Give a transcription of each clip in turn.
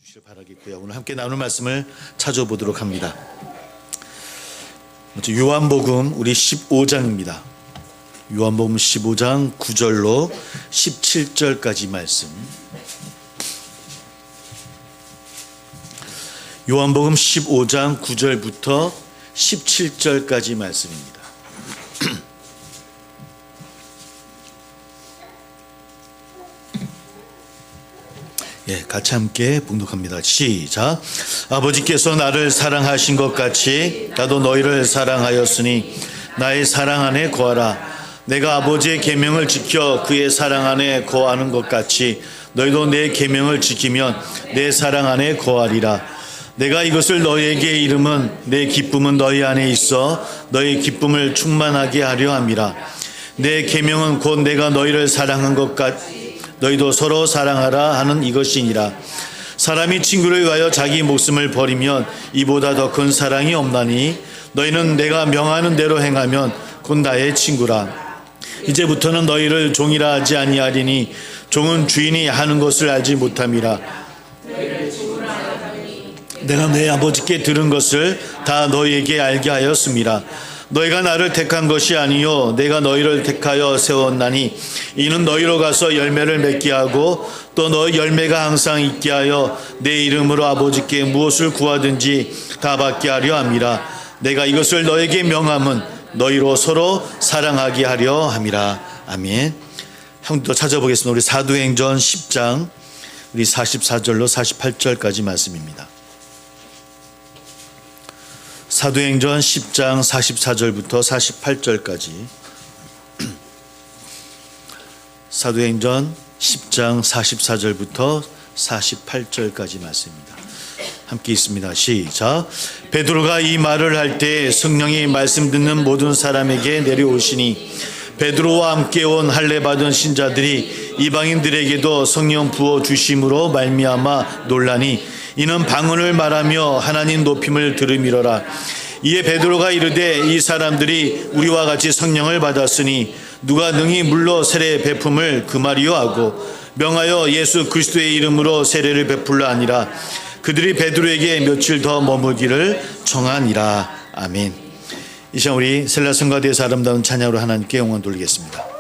주시길 바라겠고요. 오늘 함께 나눌 말씀을 찾아보도록 합니다. 먼저 요한복음 우리 15장입니다. 요한복음 15장 9절로 17절까지 말씀. 요한복음 15장 9절부터 17절까지 말씀입니다. 같이 함께 봉독합니다. 시작. 아버지께서 나를 사랑하신 것 같이 나도 너희를 사랑하였으니 나의 사랑 안에 거하라. 내가 아버지의 계명을 지켜 그의 사랑 안에 거하는 것 같이 너희도 내 계명을 지키면 내 사랑 안에 거하리라. 내가 이것을 너희에게 이름은 내 기쁨은 너희 안에 있어 너희 기쁨을 충만하게 하려 함이라. 내 계명은 곧 내가 너희를 사랑한 것 같이 너희도 서로 사랑하라 하는 이것이니라. 사람이 친구를 위하여 자기 목숨을 버리면 이보다 더 큰 사랑이 없나니 너희는 내가 명하는 대로 행하면 곧 나의 친구라. 이제부터는 너희를 종이라 하지 아니하리니 종은 주인이 하는 것을 알지 못함이라. 내가 내 아버지께 들은 것을 다 너희에게 알게 하였음이라. 너희가 나를 택한 것이 아니요 내가 너희를 택하여 세웠나니 이는 너희로 가서 열매를 맺게 하고 또 너희 열매가 항상 있게 하여 내 이름으로 아버지께 무엇을 구하든지 다 받게 하려 함이라. 내가 이것을 너에게 명함은 너희로 서로 사랑하게 하려 함이라. 아멘. 한번 더 찾아보겠습니다. 우리 사도행전 10장 우리 44절로 48절까지 말씀입니다. 사도행전 10장 44절부터 48절까지. 사도행전 10장 44절부터 48절까지 말씀입니다. 함께 있습니다. 시작. 베드로가 이 말을 할 때 성령이 말씀 듣는 모든 사람에게 내려오시니 베드로와 함께 온 할례 받은 신자들이 이방인들에게도 성령 부어 주심으로 말미암아 놀라니 이는 방언을 말하며 하나님 높임을 들음이로라. 이에 베드로가 이르되 이 사람들이 우리와 같이 성령을 받았으니 누가 능히 물로 세례 베품을 금하리요 하고 명하여 예수 그리스도의 이름으로 세례를 베풀라 하니라. 그들이 베드로에게 며칠 더 머물기를 청하니라. 아멘. 이 시간 우리 셀라 성가대에서 아름다운 찬양으로 하나님께 영광 돌리겠습니다.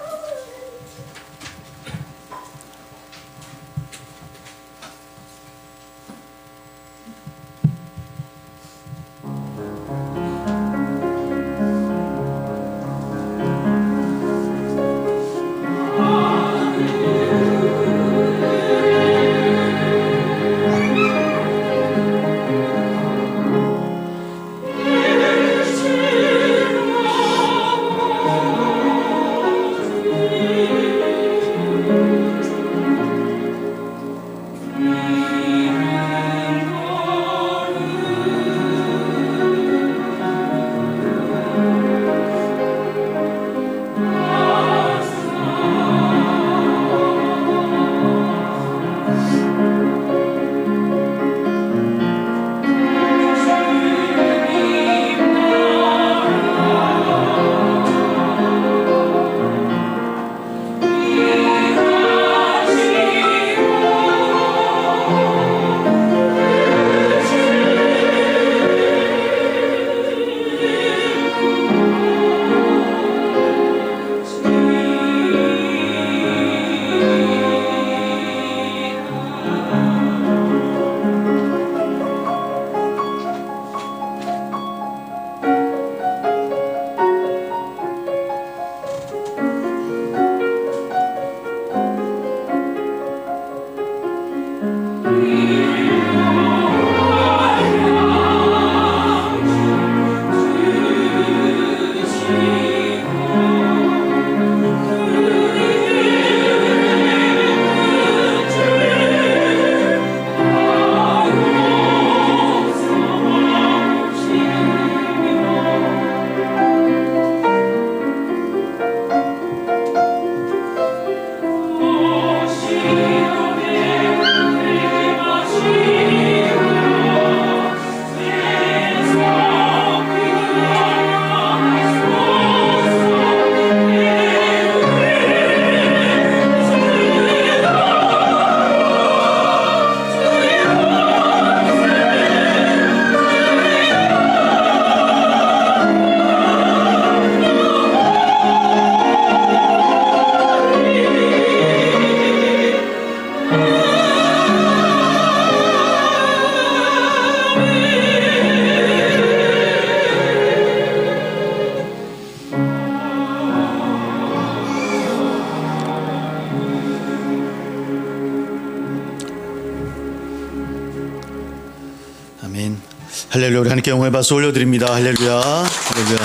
할렐루야. 우리 하나님께 영광의 박수 올려드립니다. 할렐루야. 할렐루야.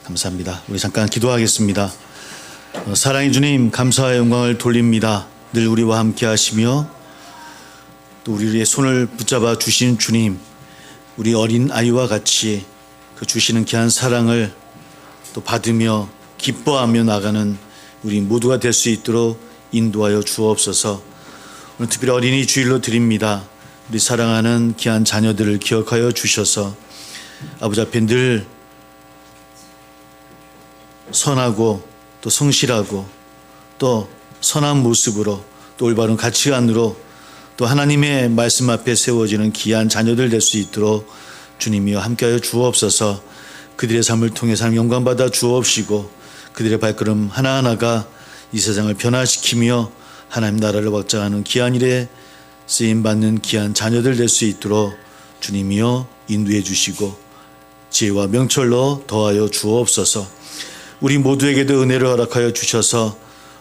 감사합니다. 우리 잠깐 기도하겠습니다. 사랑의 주님, 감사와 영광을 돌립니다. 늘 우리와 함께 하시며 또 우리의 손을 붙잡아 주신 주님, 우리 어린 아이와 같이 그 주시는 귀한 사랑을 또 받으며 기뻐하며 나가는 우리 모두가 될 수 있도록 인도하여 주옵소서. 오늘 특별히 어린이 주일로 드립니다. 우리 사랑하는 귀한 자녀들을 기억하여 주셔서 아버지 앞에 늘 선하고 또 성실하고 또 선한 모습으로 또 올바른 가치관으로 또 하나님의 말씀 앞에 세워지는 귀한 자녀들 될 수 있도록 주님이여 함께하여 주옵소서. 그들의 삶을 통해 하나님 영광받아 주옵시고 그들의 발걸음 하나하나가 이 세상을 변화시키며 하나님 나라를 확장하는 귀한 일에 쓰임받는 귀한 자녀들 될 수 있도록 주님이여 인도해 주시고 지혜와 명철로 더하여 주옵소서. 우리 모두에게도 은혜를 허락하여 주셔서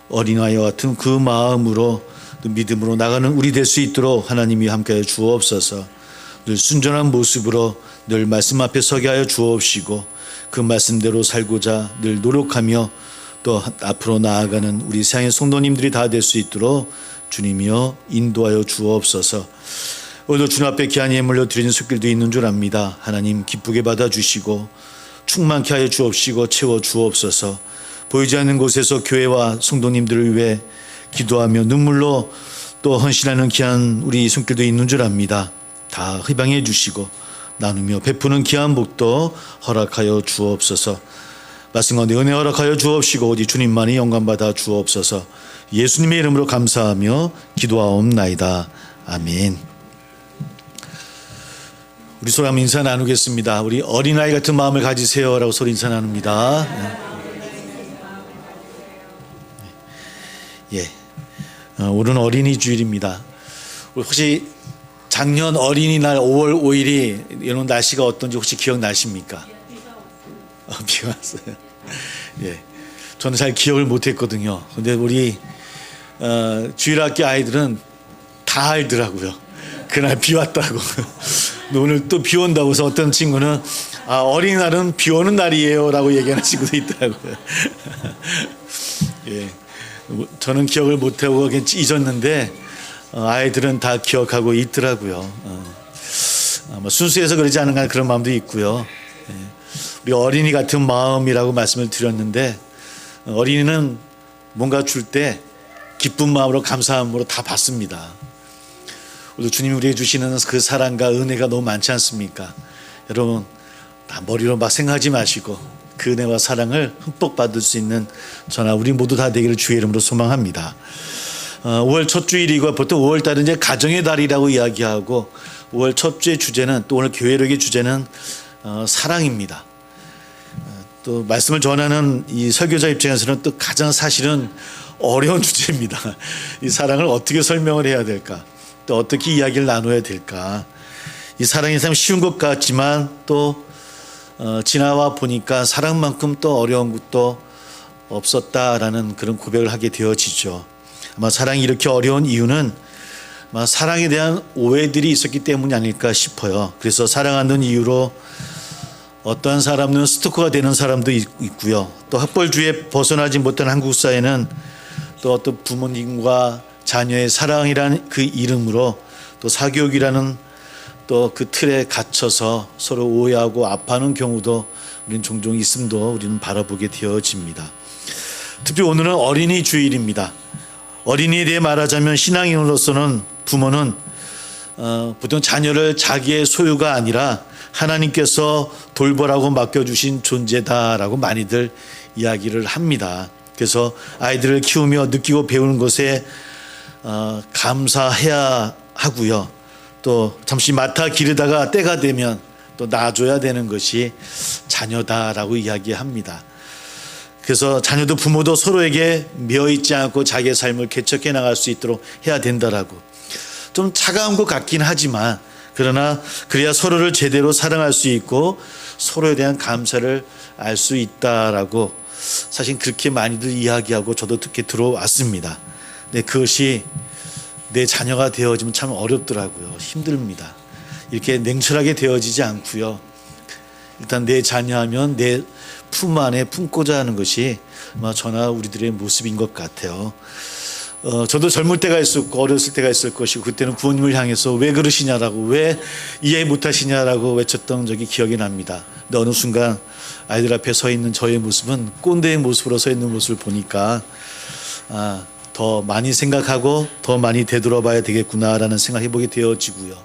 어린아이와 같은 그 마음으로 믿음으로 나가는 우리 될 수 있도록 하나님이 함께하여 주옵소서. 늘 순전한 모습으로 늘 말씀 앞에 서게 하여 주옵시고 그 말씀대로 살고자 늘 노력하며 또 앞으로 나아가는 우리 세상의 성도님들이 다 될 수 있도록 주님이여 인도하여 주옵소서. 오늘도 주님 앞에 귀한 예물로 드리는 손길도 있는 줄 압니다. 하나님 기쁘게 받아주시고 충만케 하여 주옵시고 채워 주옵소서. 보이지 않는 곳에서 교회와 성도님들을 위해 기도하며 눈물로 또 헌신하는 귀한 우리 손길도 있는 줄 압니다. 다 흡양해 주시고 나누며 베푸는 귀한 복도 허락하여 주옵소서. 말씀 가운데 은혜 허락하여 주옵시고 오직 주님만이 영광받아 주옵소서. 예수님의 이름으로 감사하며 기도하옵나이다. 아멘. 우리 서로 한번 인사 나누겠습니다. 우리 어린아이 같은 마음을 가지세요 라고 서로 인사 나눕니다. 예. 오늘은 어린이 주일입니다. 혹시 작년 어린이날 5월 5일이 이런 날씨가 어떤지 혹시 기억나십니까? 비가 왔어요. 예. 저는 잘 기억을 못했거든요. 근데 우리 주일학교 아이들은 다 알더라고요. 그날 비 왔다고. 오늘 또 비 온다고 해서 어떤 친구는 어린이날은 비 오는 날이에요 라고 얘기하는 친구도 있더라고요. 예. 저는 기억을 못하고 잊었는데 아이들은 다 기억하고 있더라고요. 순수해서 그러지 않은가 그런 마음도 있고요. 예. 우리 어린이 같은 마음이라고 말씀을 드렸는데 어린이는 뭔가 줄 때 기쁜 마음으로 감사함으로 다 받습니다. 오늘 주님이 우리에게 주시는 그 사랑과 은혜가 너무 많지 않습니까? 여러분 다 머리로 막 생각하지 마시고 그 은혜와 사랑을 흠뻑 받을 수 있는 저나 우리 모두 다 되기를 주의 이름으로 소망합니다. 5월 첫 주일이고 보통 5월 달은 이제 가정의 달이라고 이야기하고 5월 첫 주의 주제는 또 오늘 교회력의 주제는 사랑입니다. 또 말씀을 전하는 이 설교자 입장에서는 또 가장 사실은 어려운 주제입니다. 이 사랑을 어떻게 설명을 해야 될까? 또 어떻게 이야기를 나눠야 될까? 이 사랑이 참 쉬운 것 같지만 또 지나와 보니까 사랑만큼 또 어려운 것도 없었다라는 그런 고백을 하게 되어지죠. 아마 사랑이 이렇게 어려운 이유는 아마 사랑에 대한 오해들이 있었기 때문이 아닐까 싶어요. 그래서 사랑하는 이유로 어떠한 사람은 스토커가 되는 사람도 있고요. 또 학벌주의에 벗어나지 못한 한국 사회는 또 어떤 부모님과 자녀의 사랑이라는 그 이름으로 또 사교육이라는 또 그 틀에 갇혀서 서로 오해하고 아파하는 경우도 우리는 종종 있음도 우리는 바라보게 되어집니다. 특히 오늘은 어린이 주일입니다. 어린이에 대해 말하자면 신앙인으로서는 부모는 보통 자녀를 자기의 소유가 아니라 하나님께서 돌보라고 맡겨주신 존재다라고 많이들 이야기를 합니다. 그래서 아이들을 키우며 느끼고 배우는 것에 감사해야 하고요. 또 잠시 맡아 기르다가 때가 되면 또 놔줘야 되는 것이 자녀다라고 이야기합니다. 그래서 자녀도 부모도 서로에게 매어있지 않고 자기의 삶을 개척해 나갈 수 있도록 해야 된다라고. 좀 차가운 것 같긴 하지만 그러나 그래야 서로를 제대로 사랑할 수 있고 서로에 대한 감사를 알 수 있다라고 사실 그렇게 많이들 이야기하고 저도 듣게 들어왔습니다. 근데 그것이 내 자녀가 되어지면 참 어렵더라고요. 힘듭니다. 이렇게 냉철하게 되어지지 않고요. 일단 내 자녀하면 내 품 안에 품고자 하는 것이 아마 저나 우리들의 모습인 것 같아요. 저도 젊을 때가 있었고 어렸을 때가 있을 것이고 그때는 부모님을 향해서 왜 그러시냐라고, 왜 이해 못하시냐라고 외쳤던 적이 기억이 납니다. 근데 어느 순간 아이들 앞에 서 있는 저의 모습은 꼰대의 모습으로 서 있는 모습을 보니까 더 많이 생각하고 더 많이 되돌아봐야 되겠구나라는 생각해보게 되어지고요.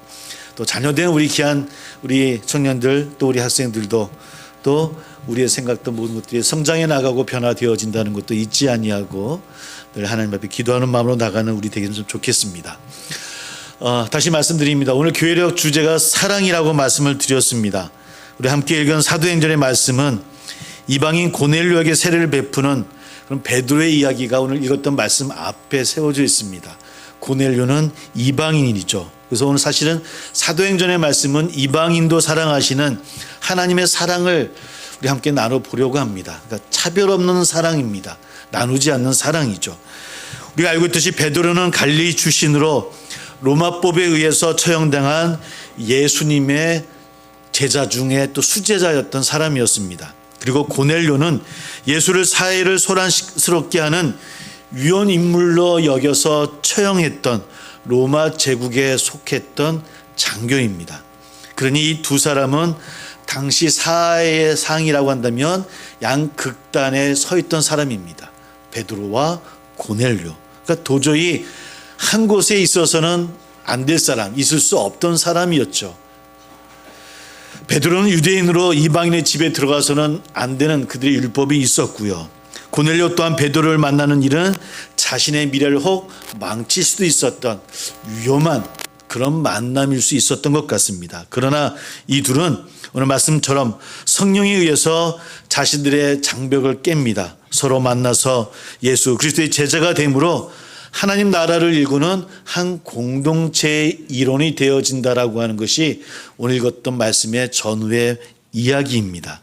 또 자녀된 우리 귀한 우리 청년들, 또 우리 학생들도 또 우리의 생각도 모든 것들이 성장해 나가고 변화되어진다는 것도 잊지 아니하고 늘 하나님 앞에 기도하는 마음으로 나가는 우리 되기는 좀 좋겠습니다. 다시 말씀드립니다. 오늘 교회력 주제가 사랑이라고 말씀을 드렸습니다. 우리 함께 읽은 사도행전의 말씀은 이방인 고넬료에게 세례를 베푸는 그런 베드로의 이야기가 오늘 읽었던 말씀 앞에 세워져 있습니다. 고넬료는 이방인이죠. 그래서 오늘 사실은 사도행전의 말씀은 이방인도 사랑하시는 하나님의 사랑을 우리 함께 나눠보려고 합니다. 그러니까 차별 없는 사랑입니다. 나누지 않는 사랑이죠. 우리가 알고 있듯이 베드로는 갈릴리 출신으로 로마법에 의해서 처형당한 예수님의 제자 중에 또 수제자였던 사람이었습니다. 그리고 고넬료는 예수를 사회를 소란스럽게 하는 위헌 인물로 여겨서 처형했던 로마 제국에 속했던 장교입니다. 그러니 이 두 사람은 당시 사회의 상이라고 한다면 양극단에 서 있던 사람입니다. 베드로와 고넬료. 그러니까 도저히 한 곳에 있어서는 안 될 사람, 있을 수 없던 사람이었죠. 베드로는 유대인으로 이방인의 집에 들어가서는 안 되는 그들의 율법이 있었고요. 고넬료 또한 베드로를 만나는 일은 자신의 미래를 혹 망칠 수도 있었던 위험한 그런 만남일 수 있었던 것 같습니다. 그러나 이 둘은 오늘 말씀처럼 성령에 의해서 자신들의 장벽을 깹니다. 서로 만나서 예수 그리스도의 제자가 됨으로 하나님 나라를 일구는 한 공동체의 일원이 되어진다라고 하는 것이 오늘 읽었던 말씀의 전후의 이야기입니다.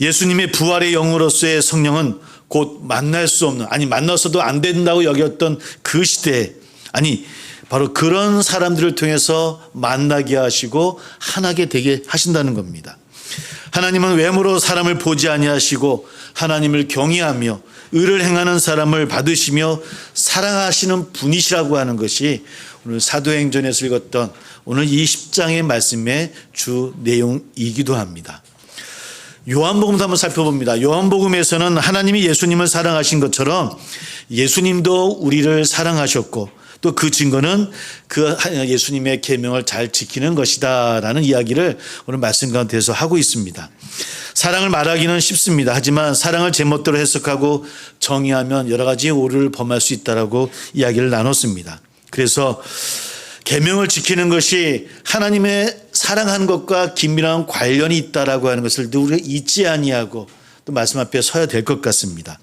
예수님의 부활의 영으로서의 성령은 곧 만날 수 없는, 아니 만나서도 안 된다고 여겼던 그 시대에, 아니 바로 그런 사람들을 통해서 만나게 하시고 하나게 되게 하신다는 겁니다. 하나님은 외모로 사람을 보지 아니하시고 하나님을 경외하며 의를 행하는 사람을 받으시며 사랑하시는 분이시라고 하는 것이 오늘 사도행전에서 읽었던 오늘 이 10장의 말씀의 주 내용이기도 합니다. 요한복음도 한번 살펴봅니다. 요한복음에서는 하나님이 예수님을 사랑하신 것처럼 예수님도 우리를 사랑하셨고 또 그 증거는 그 예수님의 계명을 잘 지키는 것이다 라는 이야기를 오늘 말씀 가운데서 하고 있습니다. 사랑을 말하기는 쉽습니다. 하지만 사랑을 제멋대로 해석하고 정의하면 여러 가지 오류를 범할 수 있다라고 이야기를 나눴습니다. 그래서 계명을 지키는 것이 하나님의 사랑하는 것과 긴밀한 관련이 있다라고 하는 것을 우리가 잊지 아니하고 또 말씀 앞에 서야 될 것 같습니다.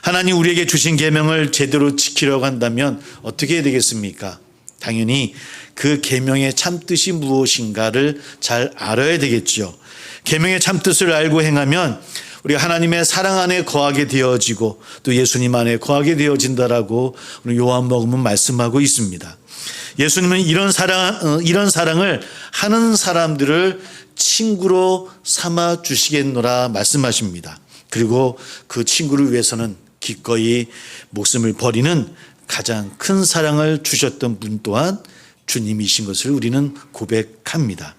하나님 우리에게 주신 계명을 제대로 지키려고 한다면 어떻게 해야 되겠습니까? 당연히 그 계명의 참뜻이 무엇인가를 잘 알아야 되겠죠. 계명의 참뜻을 알고 행하면 우리가 하나님의 사랑 안에 거하게 되어지고 또 예수님 안에 거하게 되어진다라고 오늘 요한복음은 말씀하고 있습니다. 예수님은 이런 사랑을 하는 사람들을 친구로 삼아 주시겠노라 말씀하십니다. 그리고 그 친구를 위해서는 기꺼이 목숨을 버리는 가장 큰 사랑을 주셨던 분 또한 주님이신 것을 우리는 고백합니다.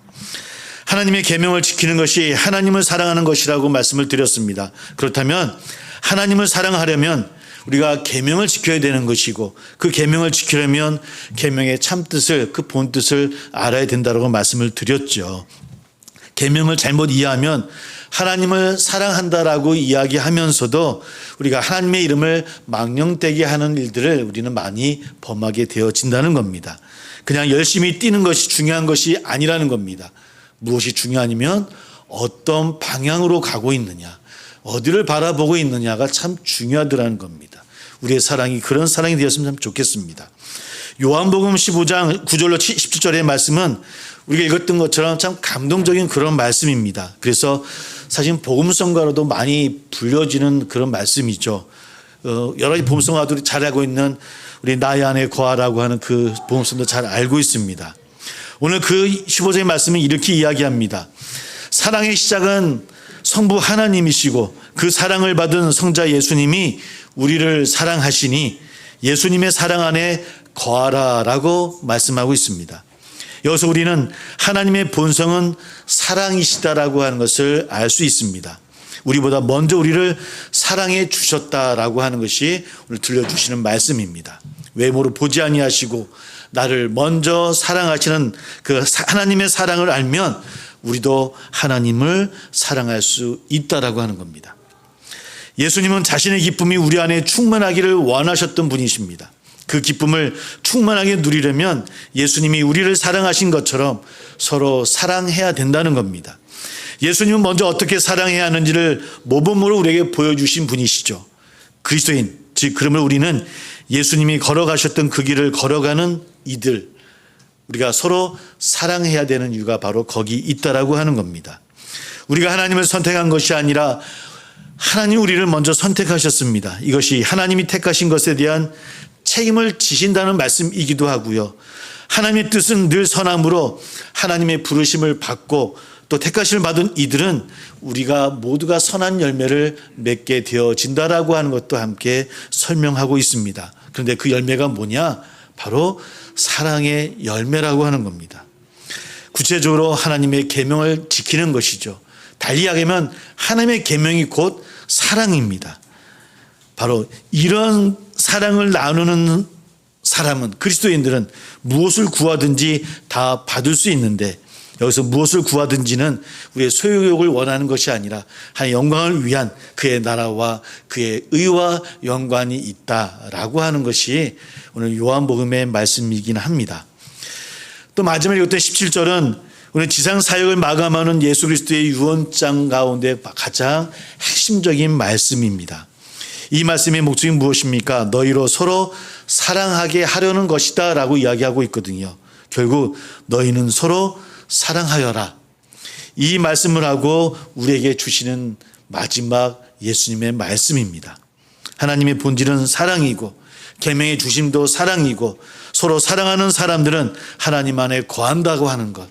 하나님의 계명을 지키는 것이 하나님을 사랑하는 것이라고 말씀을 드렸습니다. 그렇다면 하나님을 사랑하려면 우리가 계명을 지켜야 되는 것이고 그 계명을 지키려면 계명의 참뜻을 그 본뜻을 알아야 된다고 말씀을 드렸죠. 계명을 잘못 이해하면 하나님을 사랑한다라고 이야기하면서도 우리가 하나님의 이름을 망령되게 하는 일들을 우리는 많이 범하게 되어진다는 겁니다. 그냥 열심히 뛰는 것이 중요한 것이 아니라는 겁니다. 무엇이 중요하냐면 어떤 방향으로 가고 있느냐, 어디를 바라보고 있느냐가 참 중요하더라는 겁니다. 우리의 사랑이 그런 사랑이 되었으면 참 좋겠습니다. 요한복음 15장 9절로 17절의 말씀은 우리가 읽었던 것처럼 참 감동적인 그런 말씀입니다. 그래서 사실 복음성가로도 많이 불려지는 그런 말씀이죠. 여러 가지 복음성가들이 잘 알고 있는 우리 나의 안에 거하라고 하는 그 복음성도 잘 알고 있습니다. 오늘 그 15절의 말씀은 이렇게 이야기합니다. 사랑의 시작은 성부 하나님이시고 그 사랑을 받은 성자 예수님이 우리를 사랑하시니 예수님의 사랑 안에 거하라라고 말씀하고 있습니다. 여기서 우리는 하나님의 본성은 사랑이시다라고 하는 것을 알 수 있습니다. 우리보다 먼저 우리를 사랑해 주셨다라고 하는 것이 오늘 들려주시는 말씀입니다. 외모로 보지 아니하시고 나를 먼저 사랑하시는 그 하나님의 사랑을 알면 우리도 하나님을 사랑할 수 있다라고 하는 겁니다. 예수님은 자신의 기쁨이 우리 안에 충만하기를 원하셨던 분이십니다. 그 기쁨을 충만하게 누리려면 예수님이 우리를 사랑하신 것처럼 서로 사랑해야 된다는 겁니다. 예수님은 먼저 어떻게 사랑해야 하는지를 모범으로 우리에게 보여주신 분이시죠. 그리스도인, 즉 그러면 우리는 예수님이 걸어가셨던 그 길을 걸어가는 이들, 우리가 서로 사랑해야 되는 이유가 바로 거기 있다라고 하는 겁니다. 우리가 하나님을 선택한 것이 아니라 하나님 우리를 먼저 선택하셨습니다. 이것이 하나님이 택하신 것에 대한 책임을 지신다는 말씀이기도 하고요. 하나님의 뜻은 늘 선함으로 하나님의 부르심을 받고 또 택하심을 받은 이들은 우리가 모두가 선한 열매를 맺게 되어진다라고 하는 것도 함께 설명하고 있습니다. 그런데 그 열매가 뭐냐? 바로 사랑의 열매라고 하는 겁니다. 구체적으로 하나님의 계명을 지키는 것이죠. 달리 이야기하면 하나님의 계명이 곧 사랑입니다. 바로 이런 사랑을 나누는 사람은, 그리스도인들은 무엇을 구하든지 다 받을 수 있는데, 여기서 무엇을 구하든지는 우리의 소유욕을 원하는 것이 아니라 하나님의 영광을 위한 그의 나라와 그의 의와 연관이 있다라고 하는 것이 오늘 요한복음의 말씀이긴 합니다. 또 마지막에 어떤 17절은 오늘 지상 사역을 마감하는 예수 그리스도의 유언장 가운데 가장 핵심적인 말씀입니다. 이 말씀의 목적이 무엇입니까? 너희로 서로 사랑하게 하려는 것이다 라고 이야기하고 있거든요. 결국 너희는 서로 사랑하여라. 이 말씀을 하고 우리에게 주시는 마지막 예수님의 말씀입니다. 하나님의 본질은 사랑이고 계명의 주심도 사랑이고 서로 사랑하는 사람들은 하나님 안에 거한다고 하는 것.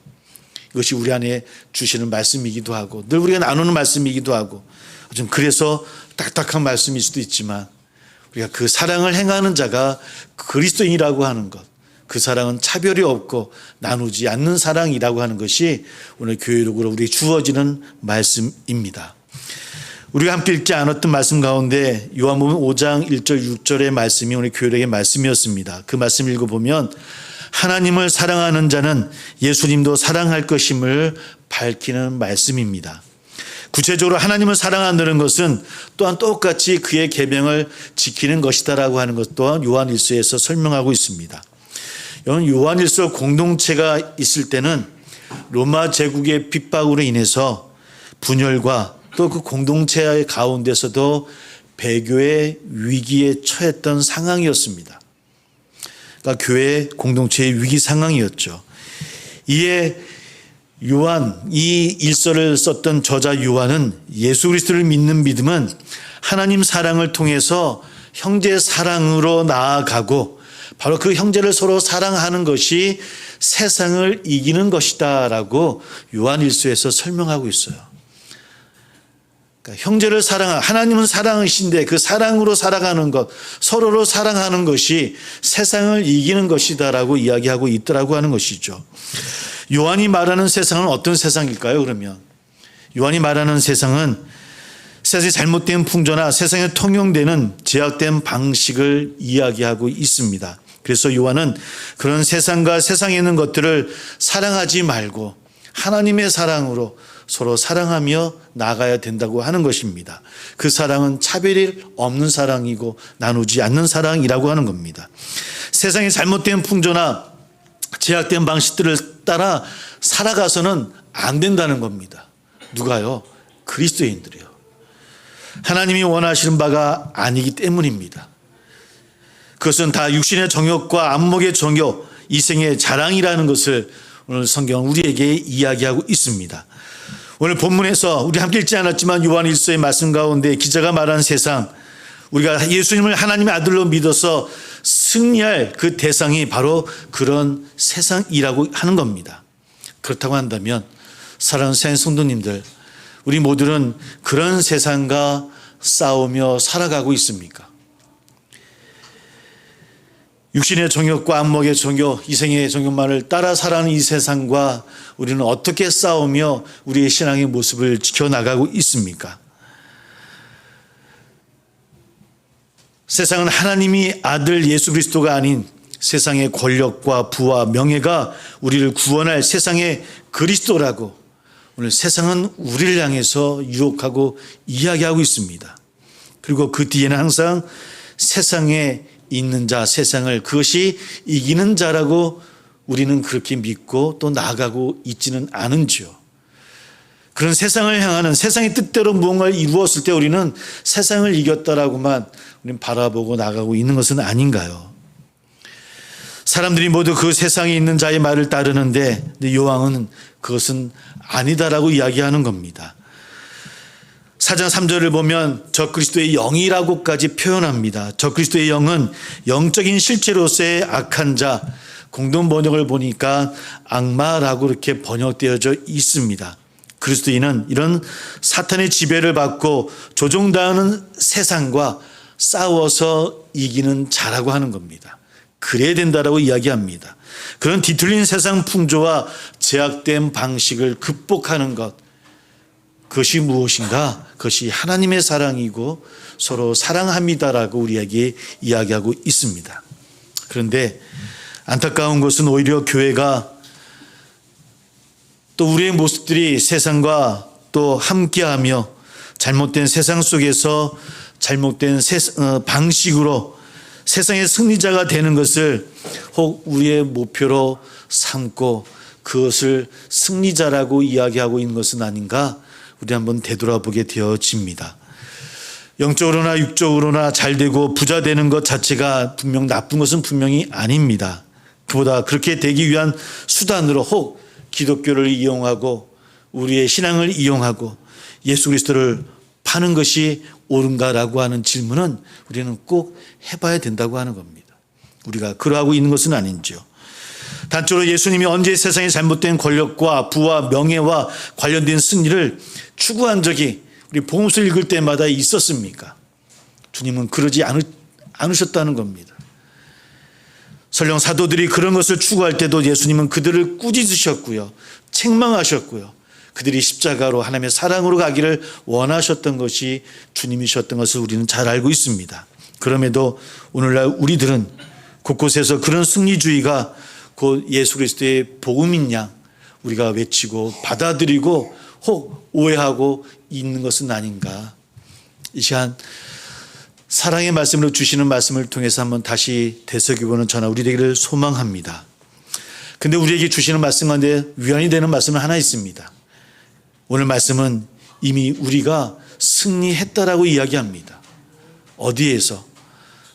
이것이 우리 안에 주시는 말씀이기도 하고 늘 우리가 나누는 말씀이기도 하고 좀 그래서 딱딱한 말씀일 수도 있지만 우리가 그 사랑을 행하는 자가 그리스도인이라고 하는 것, 그 사랑은 차별이 없고 나누지 않는 사랑이라고 하는 것이 오늘 교회록으로 우리에게 주어지는 말씀입니다. 우리가 함께 읽지 않았던 말씀 가운데 요한복음 5장 1절 6절의 말씀이 오늘 교회록의 말씀이었습니다. 그 말씀 읽어보면 하나님을 사랑하는 자는 예수님도 사랑할 것임을 밝히는 말씀입니다. 구체적으로 하나님을 사랑한다는 것은 또한 똑같이 그의 계명을 지키는 것이다라고 하는 것 또한 요한일서에서 설명하고 있습니다. 요한일서 공동체가 있을 때는 로마 제국의 핍박으로 인해서 분열과 또 그 공동체 가운데서도 배교의 위기에 처했던 상황이었습니다. 그러니까 교회 공동체의 위기 상황이었죠. 이에 요한, 이 일서를 썼던 저자 요한은 예수 그리스도를 믿는 믿음은 하나님 사랑을 통해서 형제 사랑으로 나아가고 바로 그 형제를 서로 사랑하는 것이 세상을 이기는 것이다 라고 요한 일서에서 설명하고 있어요. 그러니까 형제를 하나님은 사랑이신데 그 사랑으로 살아가는 것, 서로를 사랑하는 것이 세상을 이기는 것이다 라고 이야기하고 있더라고 하는 것이죠. 요한이 말하는 세상은 어떤 세상일까요? 그러면 요한이 말하는 세상은 세상의 잘못된 풍조나 세상에 통용되는 제약된 방식을 이야기하고 있습니다. 그래서 요한은 그런 세상과 세상에 있는 것들을 사랑하지 말고 하나님의 사랑으로 서로 사랑하며 나가야 된다고 하는 것입니다. 그 사랑은 차별이 없는 사랑이고 나누지 않는 사랑이라고 하는 겁니다. 세상의 잘못된 풍조나 제약된 방식들을 따라 살아가서는 안 된다는 겁니다. 누가요? 그리스도인들이요. 하나님이 원하시는 바가 아니기 때문입니다. 그것은 다 육신의 정욕과 안목의 정욕, 이생의 자랑이라는 것을 오늘 성경은 우리에게 이야기하고 있습니다. 오늘 본문에서 우리 함께 읽지 않았지만 요한일서의 말씀 가운데 기자가 말한 세상, 우리가 예수님을 하나님의 아들로 믿어서 승리할 그 대상이 바로 그런 세상이라고 하는 겁니다. 그렇다고 한다면 사랑하는 성도님들, 우리 모두는 그런 세상과 싸우며 살아가고 있습니까? 육신의 정욕과 안목의 정욕, 이생의 정욕만을 따라 살아가는 이 세상과 우리는 어떻게 싸우며 우리의 신앙의 모습을 지켜나가고 있습니까? 세상은 하나님이 아들 예수 그리스도가 아닌 세상의 권력과 부와 명예가 우리를 구원할 세상의 그리스도라고 오늘 세상은 우리를 향해서 유혹하고 이야기하고 있습니다. 그리고 그 뒤에는 항상 세상에 있는 자, 세상을 그것이 이기는 자라고 우리는 그렇게 믿고 또 나아가고 있지는 않은지요. 그런 세상을 향하는 세상의 뜻대로 무언가를 이루었을 때 우리는 세상을 이겼다라고만 우리는 바라보고 나가고 있는 것은 아닌가요? 사람들이 모두 그 세상에 있는 자의 말을 따르는데 요한은 그것은 아니다라고 이야기하는 겁니다. 4장 3절을 보면 적그리스도의 영이라고까지 표현합니다. 적그리스도의 영은 영적인 실체로서의 악한 자, 공동 번역을 보니까 악마라고 이렇게 번역되어져 있습니다. 그리스도인은 이런 사탄의 지배를 받고 조종당하는 세상과 싸워서 이기는 자라고 하는 겁니다. 그래야 된다라고 이야기합니다. 그런 뒤틀린 세상 풍조와 제약된 방식을 극복하는 것, 그것이 무엇인가? 그것이 하나님의 사랑이고 서로 사랑합니다라고 우리에게 이야기하고 있습니다. 그런데 안타까운 것은 오히려 교회가 또 우리의 모습들이 세상과 또 함께하며 잘못된 세상 속에서 잘못된 방식으로 세상의 승리자가 되는 것을 혹 우리의 목표로 삼고 그것을 승리자라고 이야기하고 있는 것은 아닌가? 우리 한번 되돌아보게 되어집니다. 영적으로나 육적으로나 잘되고 부자 되는 것 자체가 분명 나쁜 것은 분명히 아닙니다. 그보다 그렇게 되기 위한 수단으로 혹 기독교를 이용하고 우리의 신앙을 이용하고 예수 그리스도를 파는 것이 옳은가라고 하는 질문은 우리는 꼭 해봐야 된다고 하는 겁니다. 우리가 그러하고 있는 것은 아닌지요. 단적으로 예수님이 언제 세상의 잘못된 권력과 부와 명예와 관련된 승리를 추구한 적이 우리 복음서를 읽을 때마다 있었습니까? 주님은 그러지 않으셨다는 겁니다. 설령 사도들이 그런 것을 추구할 때도 예수님은 그들을 꾸짖으셨고요. 책망하셨고요. 그들이 십자가로 하나님의 사랑으로 가기를 원하셨던 것이 주님이셨던 것을 우리는 잘 알고 있습니다. 그럼에도 오늘날 우리들은 곳곳에서 그런 승리주의가 곧 예수 그리스도의 복음인 양 우리가 외치고 받아들이고 혹 오해하고 있는 것은 아닌가. 이 시간 사랑의 말씀으로 주시는 말씀을 통해서 한번 다시 되새겨보는 저나 우리 되기를 소망합니다. 근데 우리에게 주시는 말씀 가운데 위안이 되는 말씀은 하나 있습니다. 오늘 말씀은 이미 우리가 승리했다라고 이야기합니다. 어디에서?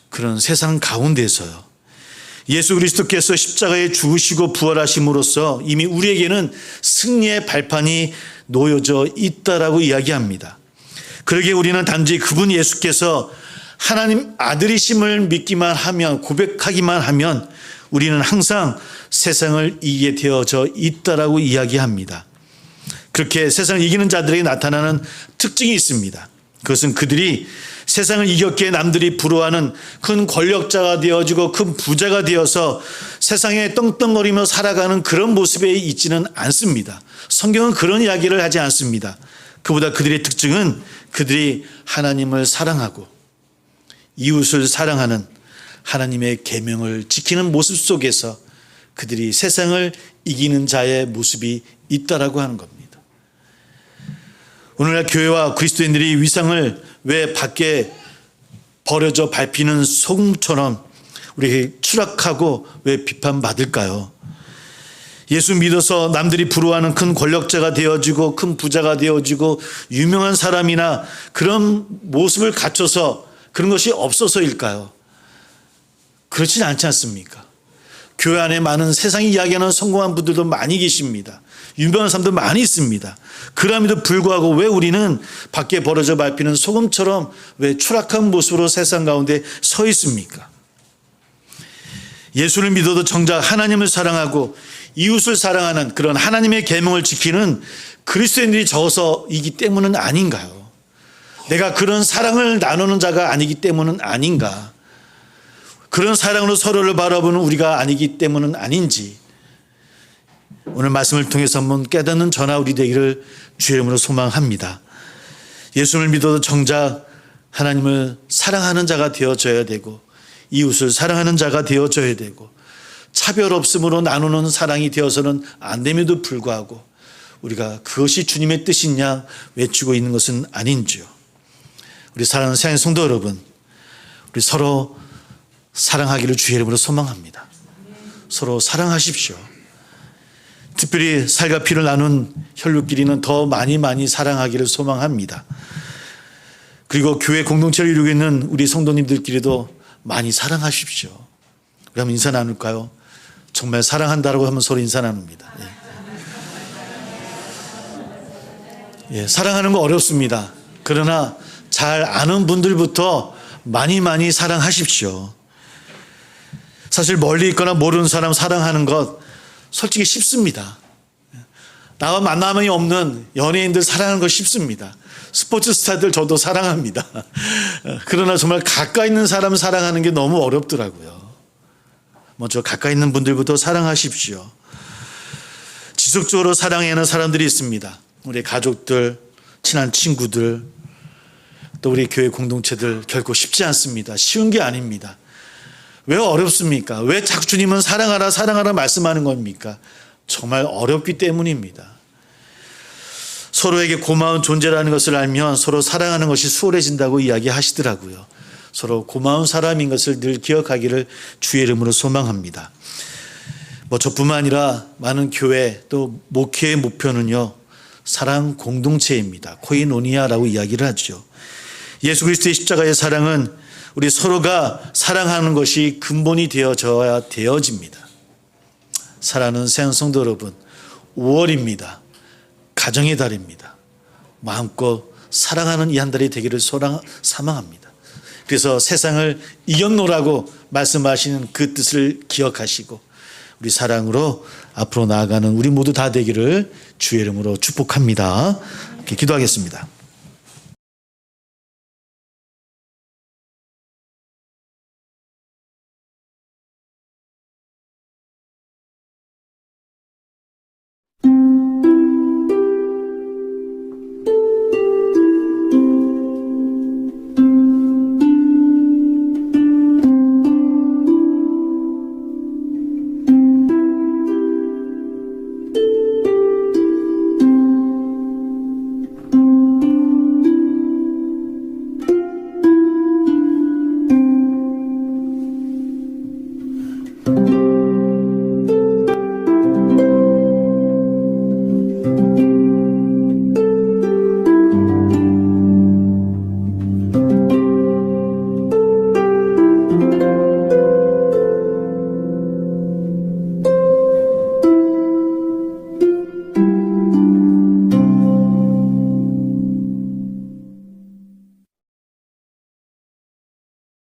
그런 세상 가운데서요. 예수 그리스도께서 십자가에 죽으시고 부활하심으로써 이미 우리에게는 승리의 발판이 놓여져 있다라고 이야기합니다. 그러기에 우리는 단지 그분 예수께서 하나님 아들이심을 믿기만 하면, 고백하기만 하면 우리는 항상 세상을 이기게 되어져 있다라고 이야기합니다. 그렇게 세상을 이기는 자들에게 나타나는 특징이 있습니다. 그것은 그들이 세상을 이겼기에 남들이 부러워하는 큰 권력자가 되어지고 큰 부자가 되어서 세상에 떵떵거리며 살아가는 그런 모습에 있지는 않습니다. 성경은 그런 이야기를 하지 않습니다. 그보다 그들의 특징은 그들이 하나님을 사랑하고 이웃을 사랑하는 하나님의 계명을 지키는 모습 속에서 그들이 세상을 이기는 자의 모습이 있다라고 하는 겁니다. 오늘날 교회와 그리스도인들이 위상을 왜 밖에 버려져 밟히는 소금처럼 우리에게 추락하고 왜 비판받을까요? 예수 믿어서 남들이 부러워하는 큰 권력자가 되어지고 큰 부자가 되어지고 유명한 사람이나 그런 모습을 갖춰서 그런 것이 없어서일까요? 그렇진 않지 않습니까? 교회 안에 많은 세상이 이야기하는 성공한 분들도 많이 계십니다. 유명한 사람도 많이 있습니다. 그럼에도 불구하고 왜 우리는 밖에 벌어져 밟히는 소금처럼 왜 추락한 모습으로 세상 가운데 서 있습니까? 예수를 믿어도 정작 하나님을 사랑하고 이웃을 사랑하는 그런 하나님의 계명을 지키는 그리스도인들이 적어서이기 때문은 아닌가요? 내가 그런 사랑을 나누는 자가 아니기 때문은 아닌가? 그런 사랑으로 서로를 바라보는 우리가 아니기 때문은 아닌지 오늘 말씀을 통해서 한번 깨닫는 저나 우리 되기를 주의 이름으로 소망합니다. 예수를 믿어도 정작 하나님을 사랑하는 자가 되어져야 되고 이웃을 사랑하는 자가 되어져야 되고 차별 없음으로 나누는 사랑이 되어서는 안 됨에도 불구하고 우리가 그것이 주님의 뜻이냐 외치고 있는 것은 아닌지요. 우리 사랑하는 사랑하는 성도 여러분, 우리 서로 사랑하기를 주의 이름으로 소망합니다. 서로 사랑하십시오. 특별히 살과 피를 나눈 혈육끼리는 더 많이 사랑하기를 소망합니다. 그리고 교회 공동체를 이루고 있는 우리 성도님들끼리도 많이 사랑하십시오. 우리 한번 인사 나눌까요? 정말 사랑한다라고 하면 서로 인사 나눕니다. 예, 사랑하는 거 어렵습니다. 그러나 잘 아는 분들부터 많이 사랑하십시오. 사실 멀리 있거나 모르는 사람 사랑하는 것 솔직히 쉽습니다. 나와 만남이 없는 연예인들 사랑하는 거 쉽습니다. 스포츠 스타들 저도 사랑합니다. 그러나 정말 가까이 있는 사람 사랑하는 게 너무 어렵더라고요. 먼저 가까이 있는 분들부터 사랑하십시오. 지속적으로 사랑해야 하는 사람들이 있습니다. 우리 가족들, 친한 친구들, 또 우리 교회 공동체들 결코 쉽지 않습니다. 쉬운 게 아닙니다. 왜 어렵습니까? 왜 자꾸 주님은 사랑하라 말씀하는 겁니까? 정말 어렵기 때문입니다. 서로에게 고마운 존재라는 것을 알면 서로 사랑하는 것이 수월해진다고 이야기하시더라고요. 서로 고마운 사람인 것을 늘 기억하기를 주의 이름으로 소망합니다. 저뿐만 아니라 많은 교회 또 목회의 목표는요, 사랑 공동체입니다. 코이노니아라고 이야기를 하죠. 예수 그리스도의 십자가의 사랑은 우리 서로가 사랑하는 것이 근본이 되어져야 되어집니다. 사랑하는 사랑하는 성도 여러분, 5월입니다. 가정의 달입니다. 마음껏 사랑하는 이 한 달이 되기를 사망합니다. 그래서 세상을 이겼노라고 말씀하시는 그 뜻을 기억하시고 우리 사랑으로 앞으로 나아가는 우리 모두 다 되기를 주의 이름으로 축복합니다. 이렇게 기도하겠습니다.